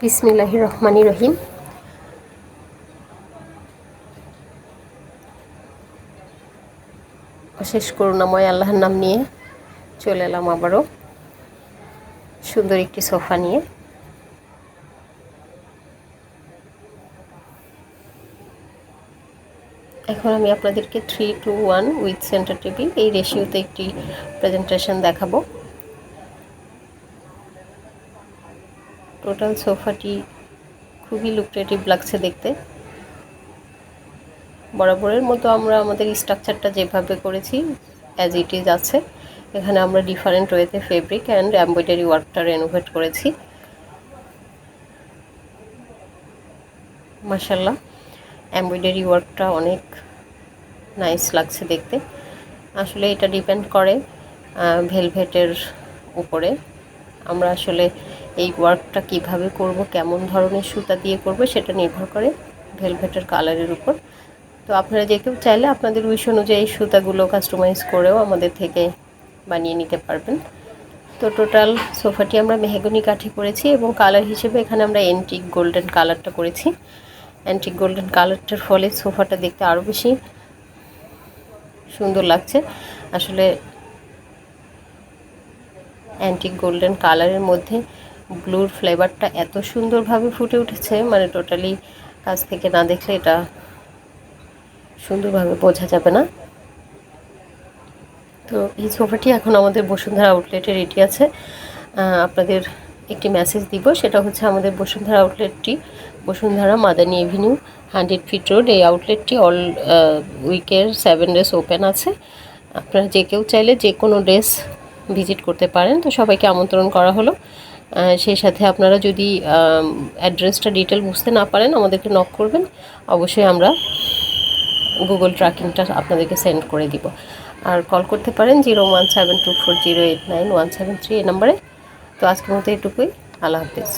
বিসমিল্লাহির রহমানির রহিম। অশেষ করুণাময় আল্লাহর নাম নিয়ে চলে এলাম আবারও সুন্দর একটি সোফা নিয়ে। এখন আমি আপনাদেরকে 3:1 উইথ সেন্টার টেবিল এই রেশিওতে একটি প্রেজেন্টেশন দেখাবো। টোটাল সোফাটি খুবই লুক্রেটিভ লাগছে দেখতে। বরাবরের মতো আমরা আমাদের স্ট্রাকচারটা যেভাবে করেছি অ্যাজ ইট ইজ আছে। এখানে আমরা ডিফারেন্ট ওয়েতে ফেব্রিক অ্যান্ড এমব্রয়ডারি ওয়ার্কটা রেনোভেট করেছি। মাশাআল্লাহ, এমব্রয়ডারি ওয়ার্কটা অনেক নাইস লাগছে দেখতে। আসলে এটা ডিপেন্ড করে ভেলভেটের উপরে। আমরা আসলে এই ওয়ার্কটা কিভাবে করব, কেমন ধরনের সুতা দিয়ে করব, সেটা নির্ভর করে ভেলভেটের কালারের উপর। তো আপনারা যে কেউ চাইলে আপনাদের উইশ অনুযায়ী সুতাগুলো কাস্টমাইজ করেও আমাদের থেকে বানিয়ে নিতে পারবেন। তো টোটাল সোফাটি আমরা মেহগনি কাঠে করেছি এবং কালার হিসেবে এখানে আমরা অ্যান্টিক গোল্ডেন কালারটা করেছি। অ্যান্টিক গোল্ডেন কালারটার ফলে সোফাটা দেখতে আরও বেশি সুন্দর লাগছে। আসলে অ্যান্টিক গোল্ডেন কালারের মধ্যে ব্লুর ফ্লেভারটা এত সুন্দরভাবে ফুটে উঠেছে, মানে টোটালি কাছ থেকে না দেখলে এটা সুন্দরভাবে বোঝা যাবে না। তো এই সোফাটি এখন আমাদের বসুন্ধরা আউটলেটে রেডি আছে। আপনাদের একটি মেসেজ দিব, সেটা হচ্ছে আমাদের বসুন্ধরা আউটলেটটি Bashundhara Madani avenue 100 feet road. এই আউটলেটটি অল উইকের 7 ডেজ ওপেন আছে। আপনারা যে কেউ চাইলে যে কোনো ডেজ ভিজিট করতে পারেন। তো সবাইকে আমন্ত্রণ করা হলো। সেই সাথে আপনারা যদি অ্যাড্রেসটা ডিটেল বুঝতে না পারেন আমাদেরকে নক করবেন, অবশ্যই আমরা গুগল ট্র্যাকিংটা আপনাদেরকে সেন্ড করে দিব। আর কল করতে পারেন 01724089 173 এই নাম্বারে। তো আজকের মতো এটুকুই। আল্লাহ হাফিজ।